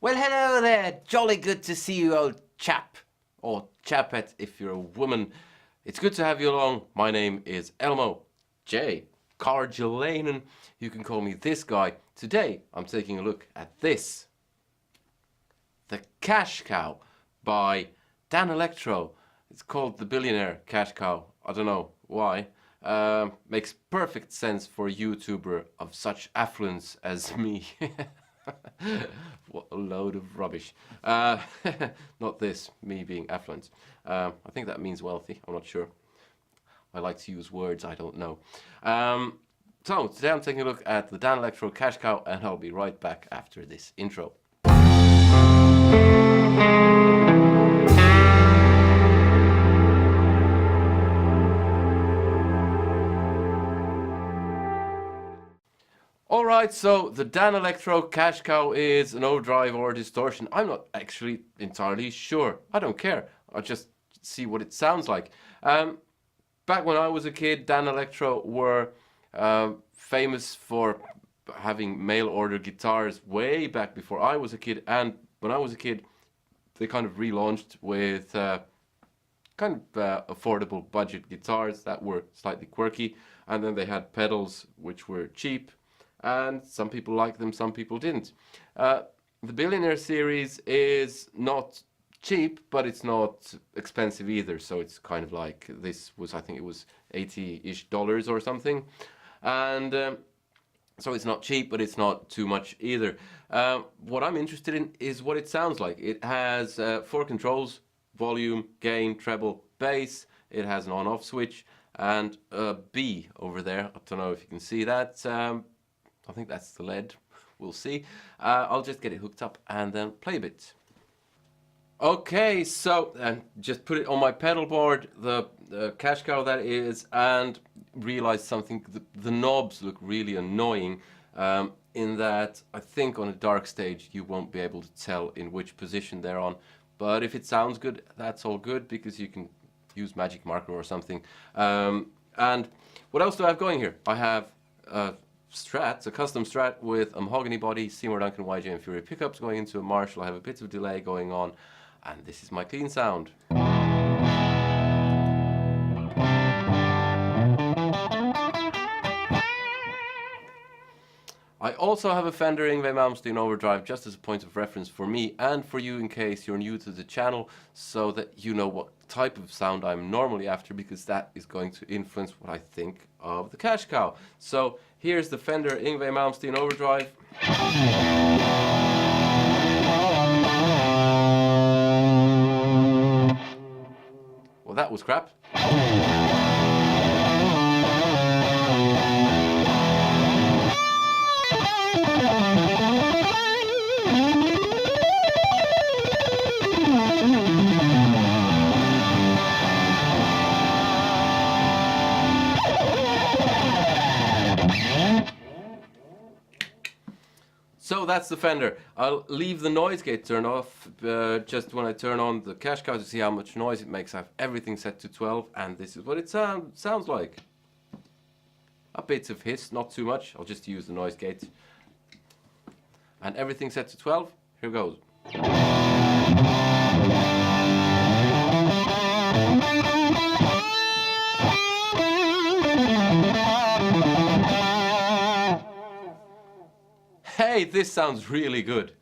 Well, hello there. Jolly good to see you, old chap. Or chapette if you're a woman. It's good to have you along. My name is Elmo J. Cargelainen. You can call me this guy. Today, I'm taking a look at this. The Cash Cow by Danelectro. It's called the Billionaire Cash Cow. I don't know why. Makes perfect sense for a YouTuber of such affluence as me. What a load of rubbish. Not this, me being affluent. I think that means wealthy, I'm not sure. I like to use words I don't know. So, today I'm taking a look at the Danelectro Cash Cow, and I'll be right back after this intro. Alright, so the Danelectro Cash Cow is an overdrive or distortion. I'm not actually entirely sure. I don't care. I'll just see what it sounds like. Back when I was a kid, Danelectro were famous for having mail-order guitars way back before I was a kid. And when I was a kid, they kind of relaunched with affordable budget guitars that were slightly quirky. And then they had pedals which were cheap. And some people liked them, some people didn't. The Billionaire series is not cheap, but it's not expensive either. So it's kind of like, this was, I think it was $80-ish or something. And so it's not cheap, but it's not too much either. What I'm interested in is what it sounds like. It has 4 controls: volume, gain, treble, bass. It has an on-off switch and a B over there. I don't know if you can see that. I think that's the lead. We'll see. I'll just get it hooked up and then play a bit. Okay, so just put it on my pedal board, the Cash Cow that is, and realize something. The knobs look really annoying in that I think on a dark stage you won't be able to tell in which position they're on. But if it sounds good, that's all good, because you can use magic marker or something. And what else do I have going here? I have Strat, a custom Strat with a mahogany body, Seymour Duncan YJ and Fury pickups going into a Marshall. I have a bit of delay going on, and this is my clean sound. I also have a Fender Yngwie Malmsteen overdrive, just as a point of reference for me and for you in case you're new to the channel, so that you know what type of sound I'm normally after, because that is going to influence what I think of the Cash Cow. So here's the Fender Yngwie Malmsteen overdrive. Well, that was crap. So that's the Fender. I'll leave the noise gate turned off just when I turn on the Cash Cow to see how much noise it makes. I have everything set to 12, and this is what it sounds like. A bit of hiss, not too much. I'll just use the noise gate. And everything set to 12. Here goes. Hey, this sounds really good.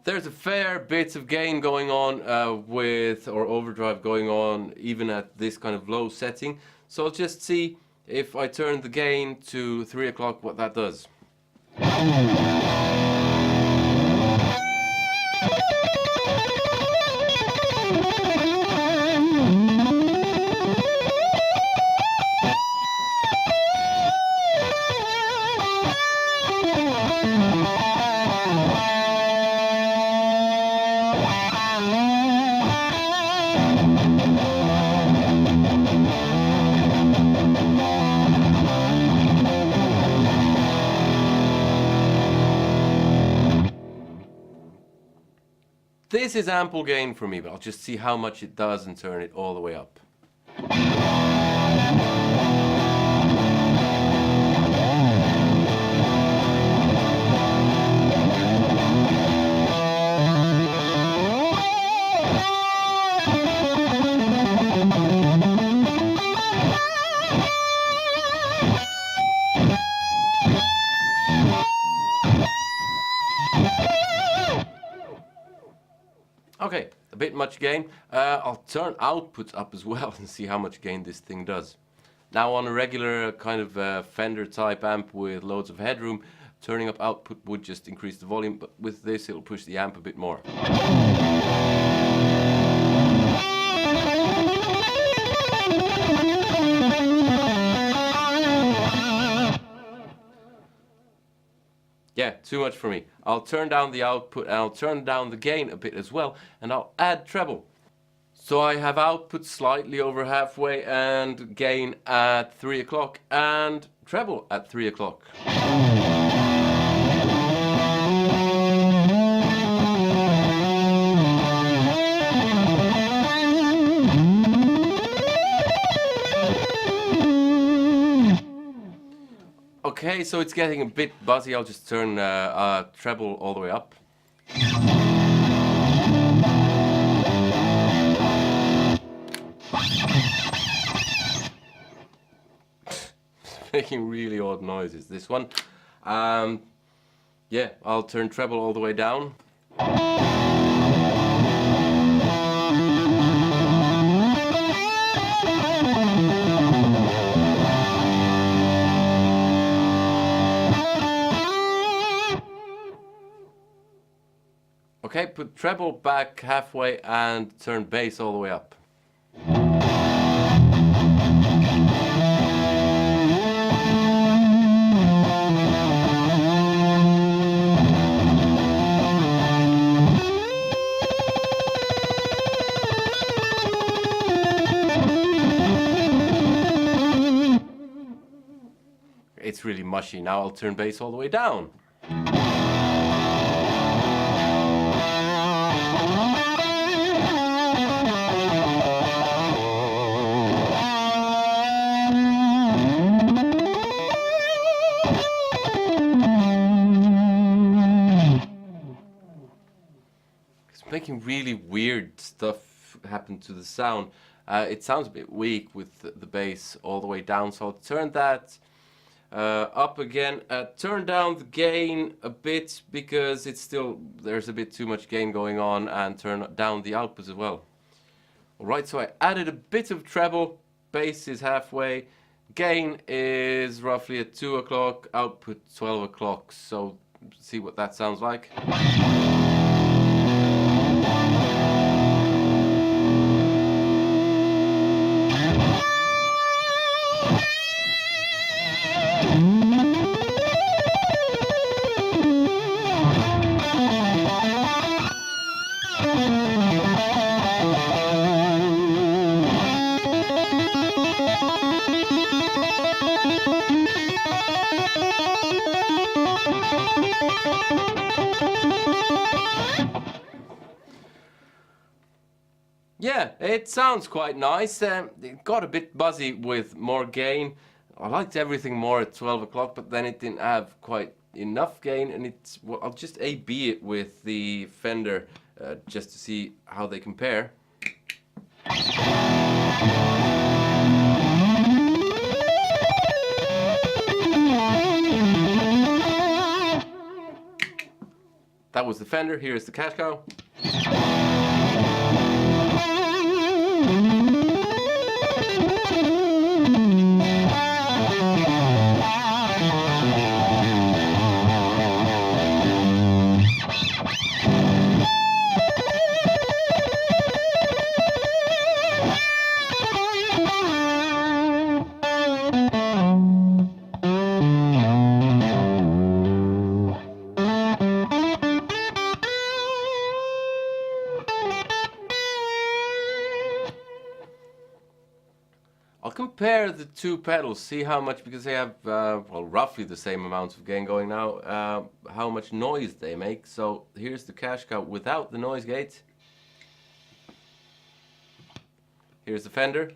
There's a fair bit of gain going on or overdrive going on even at this kind of low setting. So I'll just see if I turn the gain to 3 o'clock what that does. This is ample gain for me, but I'll just see how much it does and turn it all the way up. Okay, a bit much gain. I'll turn output up as well and see how much gain this thing does. Now on a regular kind of Fender type amp with loads of headroom, turning up output would just increase the volume, but with this it'll push the amp a bit more. Yeah, too much for me. I'll turn down the output and I'll turn down the gain a bit as well, and I'll add treble. So I have output slightly over halfway and gain at 3 o'clock and treble at 3 o'clock. Okay, so it's getting a bit buzzy. I'll just turn treble all the way up. Making really odd noises, this one. Yeah, I'll turn treble all the way down. Okay, put treble back halfway and turn bass all the way up. It's really mushy. Now I'll turn bass all the way down. Making really weird stuff happen to the sound. It sounds a bit weak with the bass all the way down, so I'll turn that up again. Turn down the gain a bit because there's a bit too much gain going on, and turn down the output as well. Alright, so I added a bit of treble, bass is halfway, gain is roughly at 2 o'clock, output 12 o'clock, so see what that sounds like. Yeah, it sounds quite nice. It got a bit buzzy with more gain. I liked everything more at 12 o'clock, but then it didn't have quite enough gain, and well, I'll just A/B it with the Fender just to see how they compare. That was the Fender, here's the cash cow. compare the two pedals, see how much, because they have well, roughly the same amount of gain going now, how much noise they make. So here's the cash cow without the noise gate. Here's the Fender.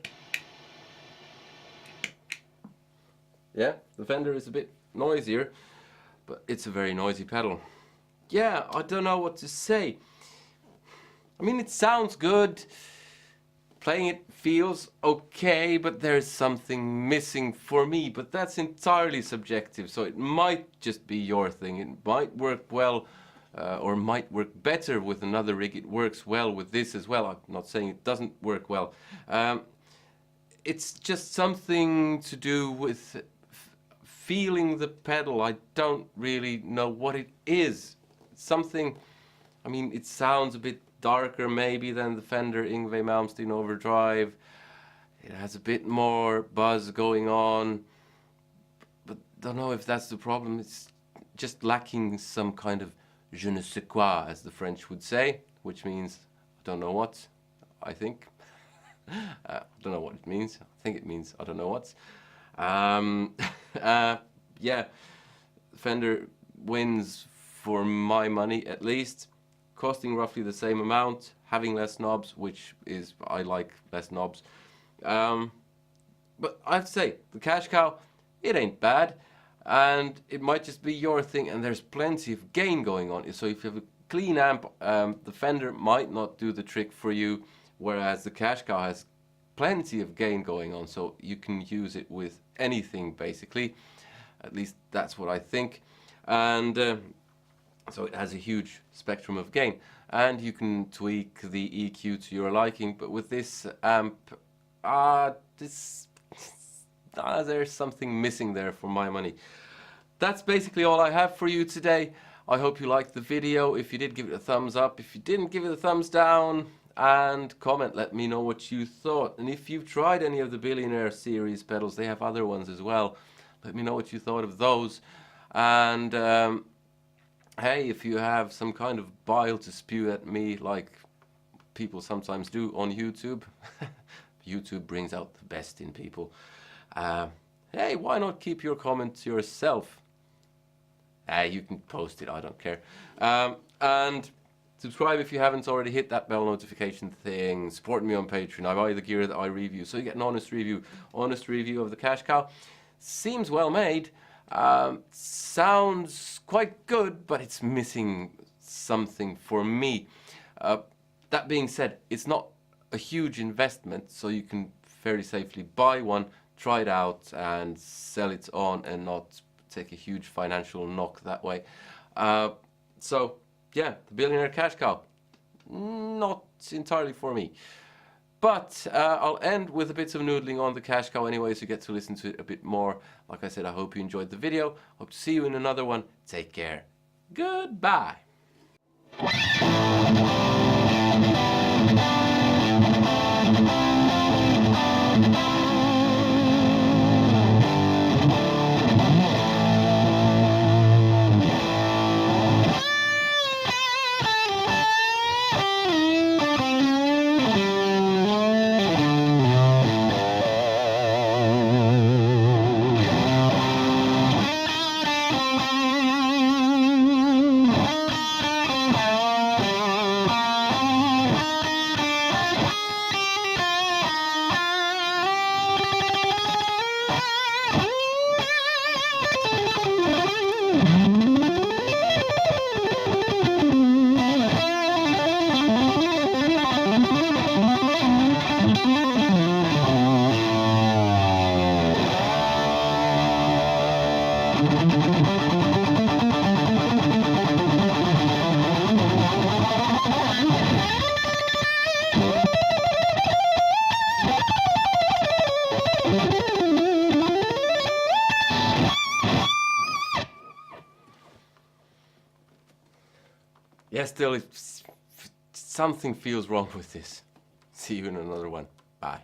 Yeah, the Fender is a bit noisier, but it's a very noisy pedal. Yeah, I don't know what to say. I mean, it sounds good. Playing it feels okay, but there's something missing for me. But that's entirely subjective, so it might just be your thing. It might work well, or might work better with another rig. It works well with this as well. I'm not saying it doesn't work well. It's just something to do with feeling the pedal. I don't really know what it is. It's something, I mean, it sounds a bit darker maybe than the Fender Yngwie Malmsteen Overdrive. It has a bit more buzz going on, but don't know if that's the problem. It's just lacking some kind of je ne sais quoi, as the French would say, which means I don't know what, I think. I don't know what it means. I think it means I don't know what. Yeah, Fender wins for my money at least. Costing roughly the same amount, having less knobs, which is, I like less knobs. But I have to say, the cash cow, it ain't bad, and it might just be your thing, and there's plenty of gain going on. So if you have a clean amp, the Fender might not do the trick for you, whereas the cash cow has plenty of gain going on, so you can use it with anything basically. At least that's what I think. And so it has a huge spectrum of gain, and you can tweak the EQ to your liking. But with this amp, there's something missing there for my money. That's basically all I have for you today. I hope you liked the video. If you did, give it a thumbs up. If you didn't, give it a thumbs down, and comment. Let me know what you thought. And if you've tried any of the Billionaire series pedals, they have other ones as well. Let me know what you thought of those. And hey, if you have some kind of bile to spew at me, like people sometimes do on YouTube, YouTube brings out the best in people. Hey, why not keep your comment to yourself? You can post it, I don't care. And subscribe if you haven't already. Hit that bell notification thing. Support me on Patreon. I buy the gear that I review, so you get an honest review. Honest review of the cash cow. Seems well made. Sounds quite good, but it's missing something for me. That being said, it's not a huge investment, so you can fairly safely buy one, try it out, and sell it on, and not take a huge financial knock that way. So yeah, the Billionaire cash cow, not entirely for me. But I'll end with a bit of noodling on the cash cow anyway, so you get to listen to it a bit more. Like I said, I hope you enjoyed the video. Hope to see you in another one. Take care. Goodbye. Yeah, still, something feels wrong with this. See you in another one. Bye.